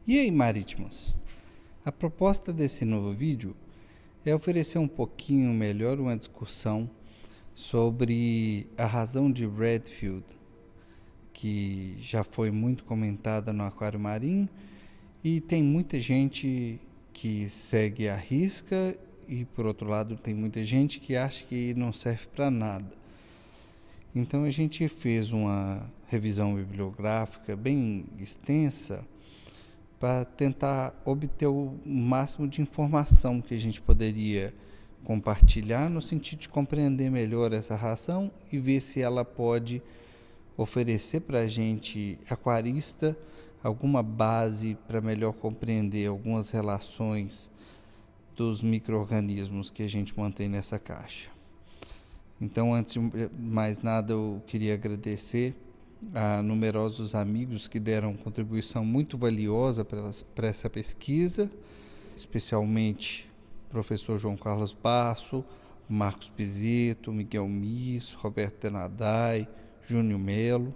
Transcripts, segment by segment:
E aí, marítimos? A proposta desse novo vídeo é oferecer um pouquinho melhor uma discussão sobre a razão de Redfield, que já foi muito comentada no aquário marinho e tem muita gente que segue à risca e, por outro lado, tem muita gente que acha que não serve para nada. Então a gente fez uma revisão bibliográfica bem extensa para tentar obter o máximo de informação que a gente poderia compartilhar no sentido de compreender melhor essa razão e ver se ela pode oferecer para a gente, aquarista, alguma base para melhor compreender algumas relações dos micro-organismos que a gente mantém nessa caixa. Então, antes de mais nada, eu queria agradecer a numerosos amigos que deram contribuição muito valiosa para essa pesquisa, especialmente o professor João Carlos Basso, Marcos Pizzetto, Miguel Miss, Roberto Tenadai, Júnior Melo.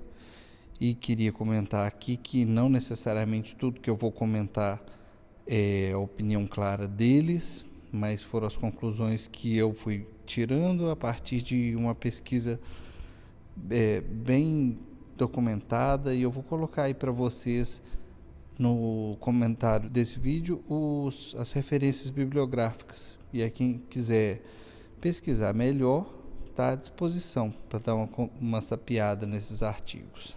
E queria comentar aqui que não necessariamente tudo que eu vou comentar é a opinião clara deles, mas foram as conclusões que eu fui tirando a partir de uma pesquisa bem documentada, e eu vou colocar aí para vocês no comentário desse vídeo as referências bibliográficas, e aí quem quiser pesquisar melhor está à disposição para dar uma sapiada nesses artigos.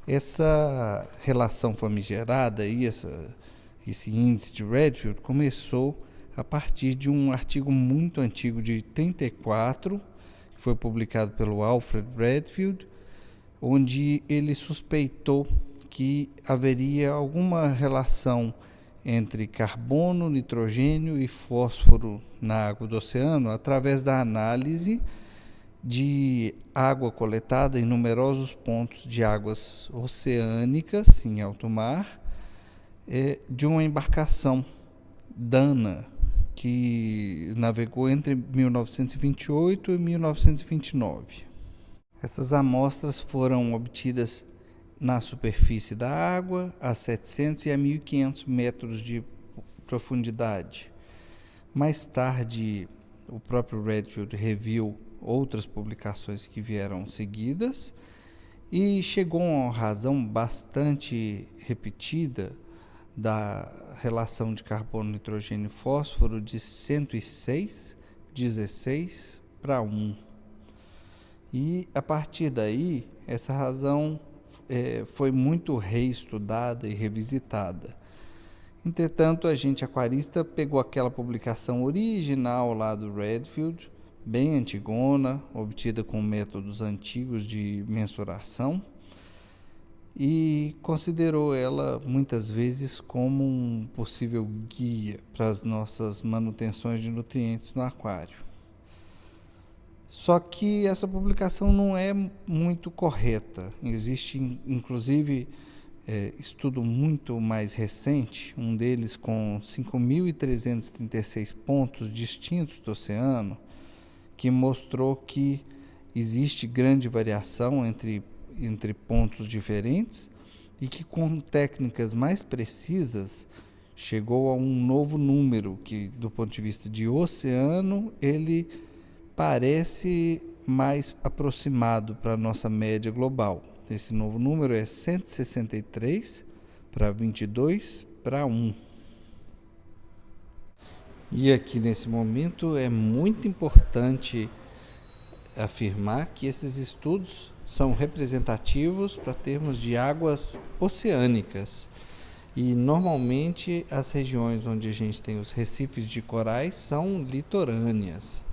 Essa relação famigerada aí, esse índice de Redfield começou a partir de um artigo muito antigo de 1934, que foi publicado pelo Alfred Redfield, onde ele suspeitou que haveria alguma relação entre carbono, nitrogênio e fósforo na água do oceano através da análise de água coletada em numerosos pontos de águas oceânicas em alto mar, de uma embarcação Dana, que navegou entre 1928 e 1929. Essas amostras foram obtidas na superfície da água a 700 e a 1.500 metros de profundidade. Mais tarde, o próprio Redfield reviu outras publicações que vieram seguidas e chegou a uma razão bastante repetida da relação de carbono, nitrogênio e fósforo de 106:16 para 1. E a partir daí, essa razão foi muito reestudada e revisitada. Entretanto, a gente aquarista pegou aquela publicação original lá do Redfield, bem antigona, obtida com métodos antigos de mensuração, e considerou ela muitas vezes como um possível guia para as nossas manutenções de nutrientes no aquário. Só que essa publicação não é muito correta. Existe, inclusive, estudo muito mais recente, um deles com 5.336 pontos distintos do oceano, que mostrou que existe grande variação entre pontos diferentes e que, com técnicas mais precisas, chegou a um novo número que, do ponto de vista de oceano, ele parece mais aproximado para a nossa média global. Esse novo número é 163 para 22 para 1. E aqui nesse momento é muito importante afirmar que esses estudos são representativos para termos de águas oceânicas. E normalmente as regiões onde a gente tem os recifes de corais são litorâneas.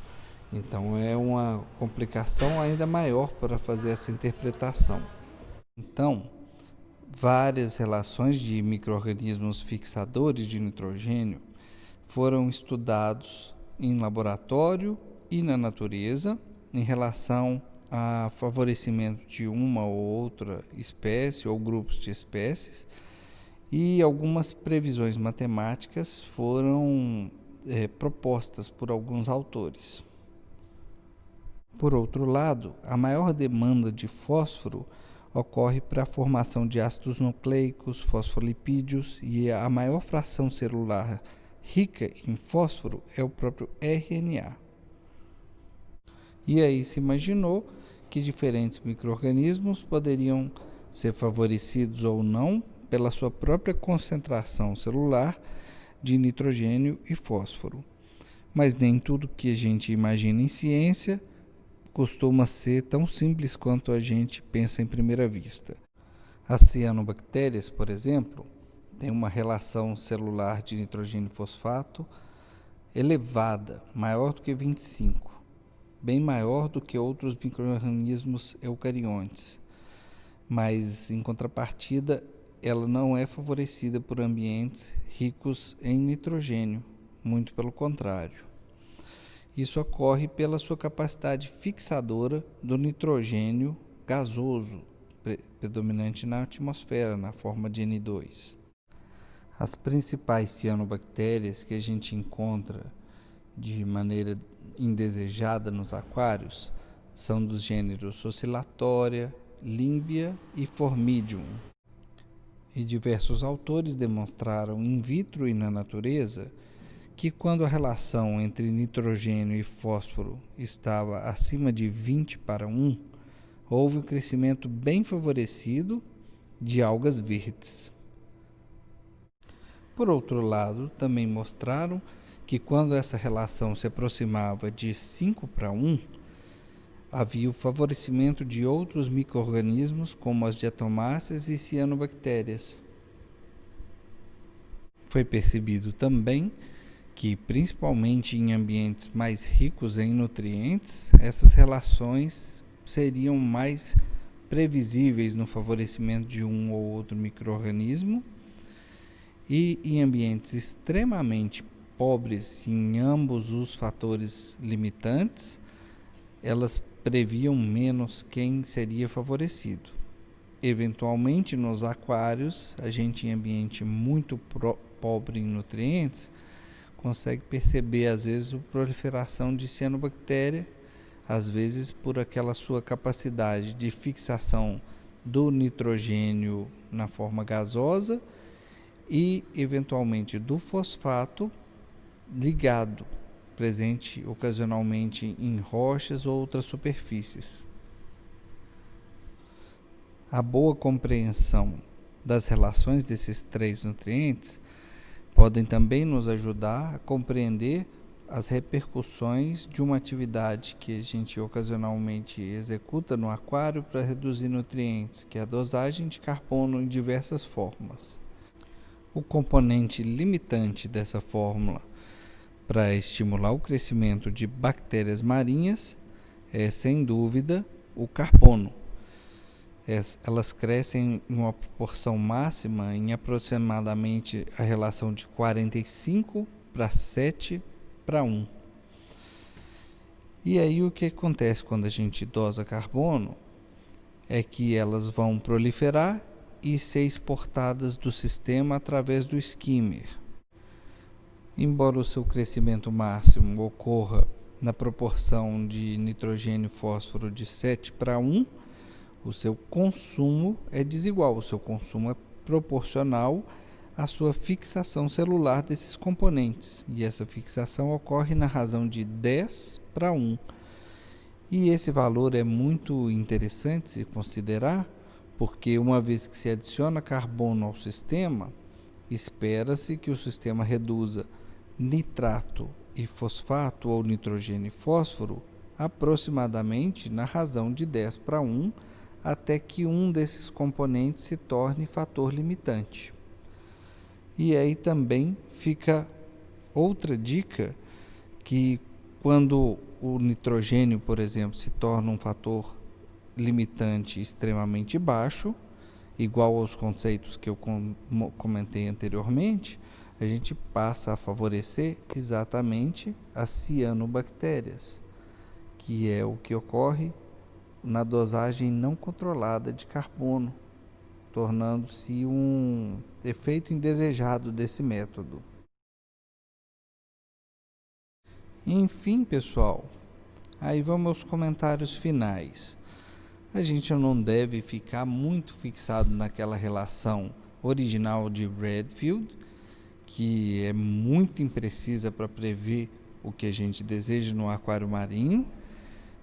Então é uma complicação ainda maior para fazer essa interpretação. Então, várias relações de micro-organismos fixadores de nitrogênio foram estudados em laboratório e na natureza em relação a favorecimento de uma ou outra espécie ou grupos de espécies, e algumas previsões matemáticas foram propostas por alguns autores. Por outro lado, a maior demanda de fósforo ocorre para a formação de ácidos nucleicos, fosfolipídios, e a maior fração celular rica em fósforo é o próprio RNA. E aí se imaginou que diferentes micro-organismos poderiam ser favorecidos ou não pela sua própria concentração celular de nitrogênio e fósforo. Mas nem tudo que a gente imagina em ciência costuma ser tão simples quanto a gente pensa em primeira vista. As cianobactérias, por exemplo, têm uma relação celular de nitrogênio e fosfato elevada, maior do que 25, bem maior do que outros micro-organismos eucariontes. Mas, em contrapartida, ela não é favorecida por ambientes ricos em nitrogênio, muito pelo contrário. Isso ocorre pela sua capacidade fixadora do nitrogênio gasoso, predominante na atmosfera, na forma de N2. As principais cianobactérias que a gente encontra de maneira indesejada nos aquários são dos gêneros Oscillatoria, Limbia e Formidium. E diversos autores demonstraram in vitro e na natureza que quando a relação entre nitrogênio e fósforo estava acima de 20:1, houve um crescimento bem favorecido de algas verdes. Por outro lado, também mostraram que quando essa relação se aproximava de 5:1, havia o favorecimento de outros micro-organismos como as diatomáceas e cianobactérias. Foi percebido também que, principalmente em ambientes mais ricos em nutrientes, essas relações seriam mais previsíveis no favorecimento de um ou outro micro-organismo, e em ambientes extremamente pobres em ambos os fatores limitantes, elas previam menos quem seria favorecido. Eventualmente, nos aquários, a gente em ambiente muito pobre em nutrientes, consegue perceber às vezes a proliferação de cianobactéria, às vezes por aquela sua capacidade de fixação do nitrogênio na forma gasosa e eventualmente do fosfato ligado, presente ocasionalmente em rochas ou outras superfícies. A boa compreensão das relações desses três nutrientes podem também nos ajudar a compreender as repercussões de uma atividade que a gente ocasionalmente executa no aquário para reduzir nutrientes, que é a dosagem de carbono em diversas formas. O componente limitante dessa fórmula para estimular o crescimento de bactérias marinhas é, sem dúvida, o carbono. Elas crescem em uma proporção máxima em aproximadamente a relação de 45:7:1. E aí o que acontece quando a gente dosa carbono é que elas vão proliferar e ser exportadas do sistema através do skimmer. Embora o seu crescimento máximo ocorra na proporção de nitrogênio e fósforo de 7:1, o seu consumo é desigual, o seu consumo é proporcional à sua fixação celular desses componentes, e essa fixação ocorre na razão de 10:1. E esse valor é muito interessante se considerar, porque uma vez que se adiciona carbono ao sistema, espera-se que o sistema reduza nitrato e fosfato ou nitrogênio e fósforo aproximadamente na razão de 10:1, até que um desses componentes se torne fator limitante. E aí também fica outra dica, que quando o nitrogênio, por exemplo, se torna um fator limitante extremamente baixo, igual aos conceitos que eu comentei anteriormente, a gente passa a favorecer exatamente as cianobactérias, que é o que ocorre na dosagem não controlada de carbono, tornando-se um efeito indesejado desse método. Enfim, pessoal, aí vamos aos comentários finais. a gente não deve ficar muito fixado naquela relação original de Redfield, que é muito imprecisa para prever o que a gente deseja no aquário marinho,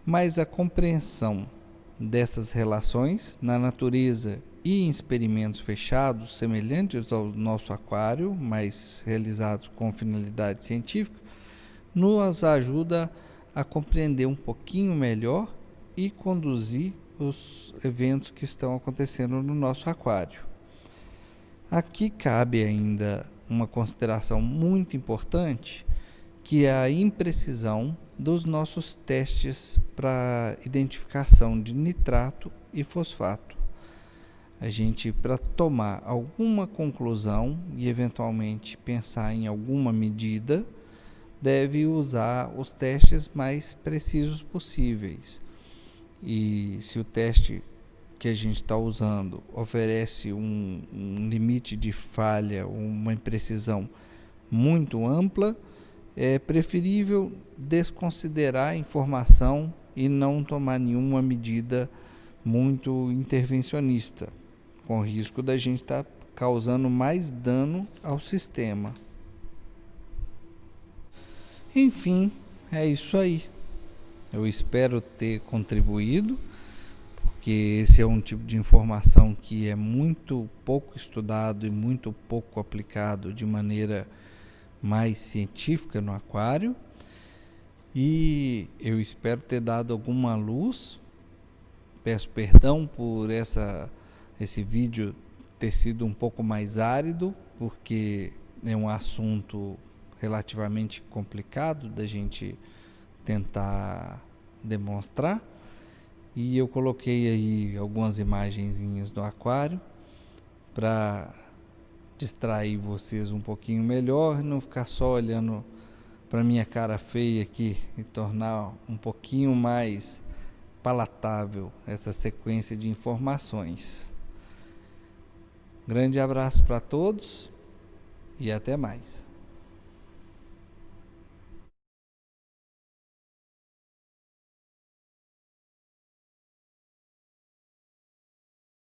mas a compreensão dessas relações na natureza e em experimentos fechados semelhantes ao nosso aquário, mas realizados com finalidade científica, nos ajuda a compreender um pouquinho melhor e conduzir os eventos que estão acontecendo no nosso aquário. Aqui cabe ainda uma consideração muito importante, que é a imprecisão dos nossos testes para identificação de nitrato e fosfato. A gente, para tomar alguma conclusão e eventualmente pensar em alguma medida, deve usar os testes mais precisos possíveis. E se o teste que a gente está usando oferece um limite de falha, uma imprecisão muito ampla, é preferível desconsiderar a informação e não tomar nenhuma medida muito intervencionista, com risco da gente estar causando mais dano ao sistema. Enfim, é isso aí. Eu espero ter contribuído, porque esse é um tipo de informação que é muito pouco estudado e muito pouco aplicado de maneira mais científica no aquário, e eu espero ter dado alguma luz. Peço perdão por esse vídeo ter sido um pouco mais árido, porque é um assunto relativamente complicado da gente tentar demonstrar, e eu coloquei aí algumas imagenzinhas do aquário para distrair vocês um pouquinho melhor, não ficar só olhando para minha cara feia aqui, e tornar um pouquinho mais palatável essa sequência de informações. Grande abraço para todos e até mais.